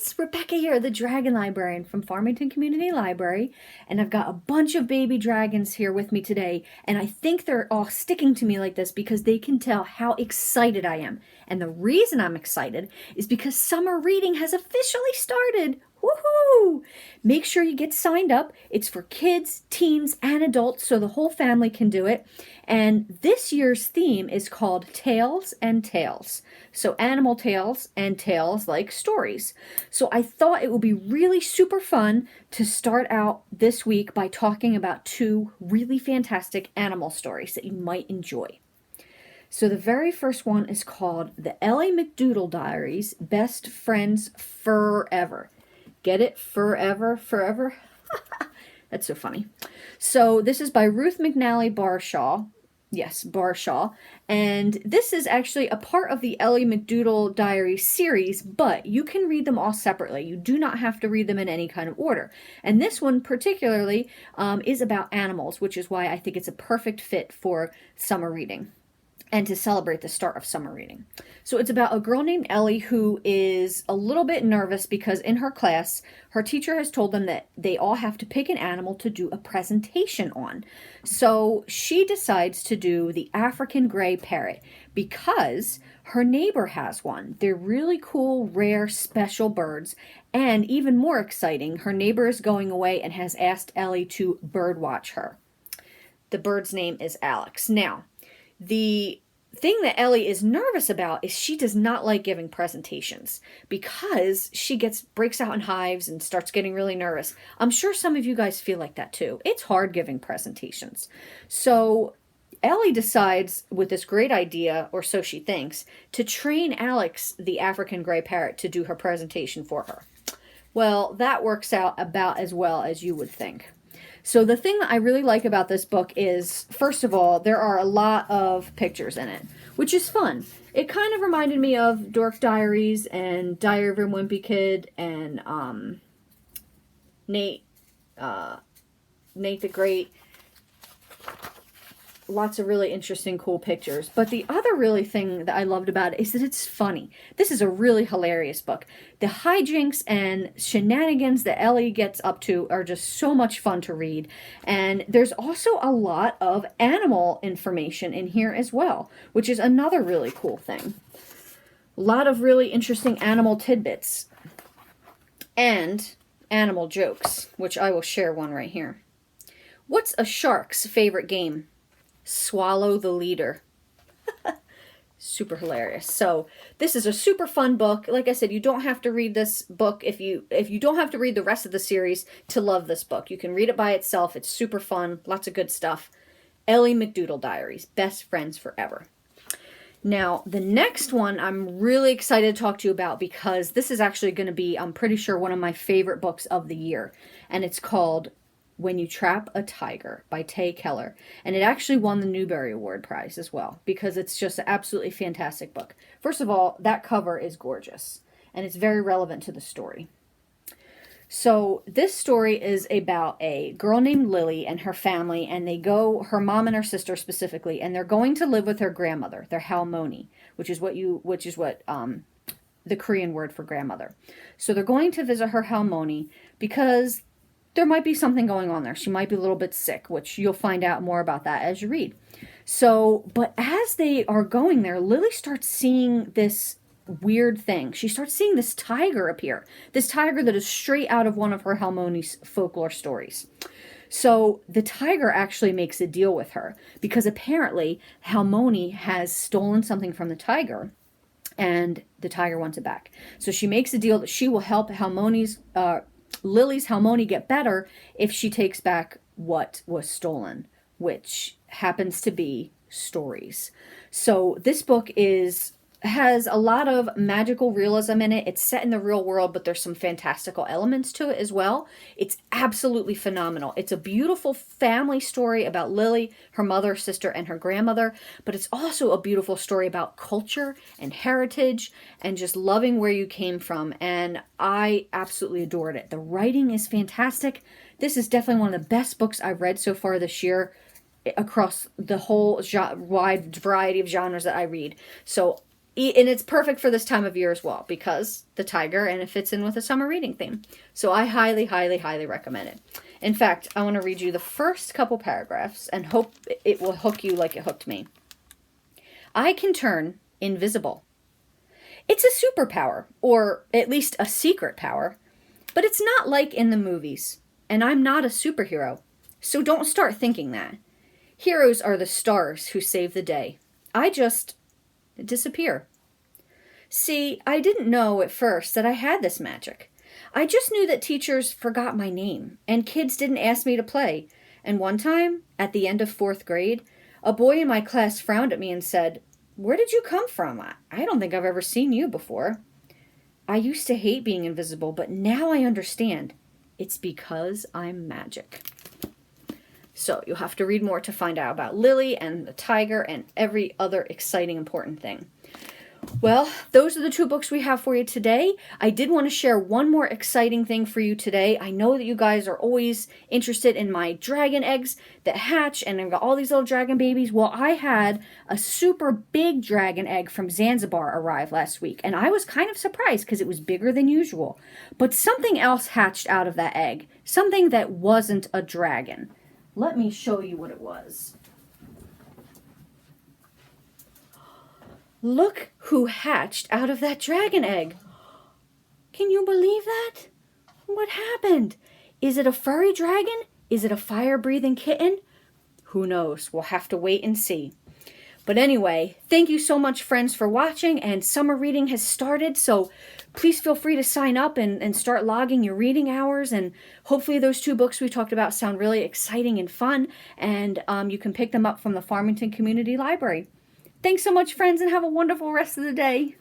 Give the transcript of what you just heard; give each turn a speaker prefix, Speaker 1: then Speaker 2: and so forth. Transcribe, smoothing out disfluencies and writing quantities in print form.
Speaker 1: friends, Rebecca here, the dragon librarian from Farmington Community Library, and I've got a bunch of baby dragons here with me today, and I think they're all sticking to me like this because they can tell how excited I am. And the reason I'm excited is because summer reading has officially started. Woohoo! Make sure you get signed up. It's for kids, teens, and adults, so the whole family can do it. And this year's theme is called Tales and Tales. So animal tales and tales like stories. So I thought it would be really super fun to start out this week by talking about two really fantastic animal stories that you might enjoy. So the very first one is called The Ellie McDoodle Diaries, Best Friends Forever. Get it? Forever, forever? That's so funny. So this is by Ruth McNally Barshaw. Yes, Barshaw. And this is actually a part of the Ellie McDoodle Diaries series, but you can read them all separately. You do not have to read them in any kind of order. And this one particularly is about animals, which is why I think it's a perfect fit for summer reading and to celebrate the start of summer reading. So it's about a girl named Ellie who is a little bit nervous because in her class, her teacher has told them that they all have to pick an animal to do a presentation on. So she decides to do the African gray parrot because her neighbor has one. They're really cool, rare, special birds. And even more exciting, her neighbor is going away and has asked Ellie to birdwatch her. The bird's name is Alex. Now, the thing that Ellie is nervous about is she does not like giving presentations because she breaks out in hives and starts getting really nervous. I'm sure some of you guys feel like that too. It's hard giving presentations. So Ellie decides with this great idea, or so she thinks, to train Alex, the African gray parrot, to do her presentation for her. Well, that works out about as well as you would think. So the thing that I really like about this book is, first of all, there are a lot of pictures in it, which is fun. It kind of reminded me of Dork Diaries and Diary of a Wimpy Kid and Nate the Great. Lots of really interesting, cool pictures. But the other really thing that I loved about it is that it's funny. This is a really hilarious book. The hijinks and shenanigans that Ellie gets up to are just so much fun to read. And there's also a lot of animal information in here as well, which is another really cool thing. A lot of really interesting animal tidbits and animal jokes, which I will share one right here. What's a shark's favorite game? Swallow the leader. Super hilarious. So this is a super fun book. Like I said, you don't have to read this book if you don't have to read the rest of the series to love this book. You can read it by itself. It's super fun. Lots of good stuff. Ellie McDoodle Diaries, Best Friends Forever. Now, the next one I'm really excited to talk to you about because this is actually going to be, I'm pretty sure, one of my favorite books of the year. And it's called When You Trap a Tiger by Keller. And it actually won the Newbery Award Prize as well because it's just an absolutely fantastic book. First of all, that cover is gorgeous and it's very relevant to the story. So this story is about a girl named Lily and her family, and her mom and her sister specifically, and they're going to live with her grandmother, their halmoni, which is what the Korean word for grandmother. So they're going to visit her halmoni because there might be something going on there. She might be a little bit sick, which you'll find out more about that as you read. So, but as they are going there, Lily starts seeing this weird thing. She starts seeing this tiger appear. This tiger that is straight out of one of her halmoni's folklore stories. So the tiger actually makes a deal with her because apparently halmoni has stolen something from the tiger and the tiger wants it back. So she makes a deal that she will help Lily's halmoni get better if she takes back what was stolen, which happens to be stories. So this book has a lot of magical realism in it. It's set in the real world, but there's some fantastical elements to it as well. It's absolutely phenomenal. It's a beautiful family story about Lily, her mother, sister, and her grandmother, but it's also a beautiful story about culture and heritage and just loving where you came from, and I absolutely adored it. The writing is fantastic. This is definitely one of the best books I've read so far this year across the whole wide variety of genres that I read. So And it's perfect for this time of year as well because the tiger, and it fits in with a summer reading theme. So I highly, highly, highly recommend it. In fact, I want to read you the first couple paragraphs and hope it will hook you like it hooked me. I can turn invisible. It's a superpower, or at least a secret power, but it's not like in the movies, and I'm not a superhero, so don't start thinking that. Heroes are the stars who save the day. I just disappear. See, I didn't know at first that I had this magic. I just knew that teachers forgot my name, and kids didn't ask me to play. And one time, at the end of 4th grade, a boy in my class frowned at me and said, "Where did you come from? I don't think I've ever seen you before." I used to hate being invisible, but now I understand. It's because I'm magic. So you'll have to read more to find out about Lily and the tiger and every other exciting, important thing. Well, those are the 2 books we have for you today. I did want to share one more exciting thing for you today. I know that you guys are always interested in my dragon eggs that hatch, and I've got all these little dragon babies. Well, I had a super big dragon egg from Zanzibar arrive last week, and I was kind of surprised because it was bigger than usual. But something else hatched out of that egg, something that wasn't a dragon. Let me show you what it was. Look who hatched out of that dragon egg. Can you believe that? What happened? Is it a furry dragon? Is it a fire-breathing kitten? Who knows? We'll have to wait and see. But anyway, thank you so much, friends, for watching, and summer reading has started, so please feel free to sign up and start logging your reading hours, and hopefully those 2 books we talked about sound really exciting and fun, and you can pick them up from the Farmington Community Library. Thanks so much, friends, and have a wonderful rest of the day.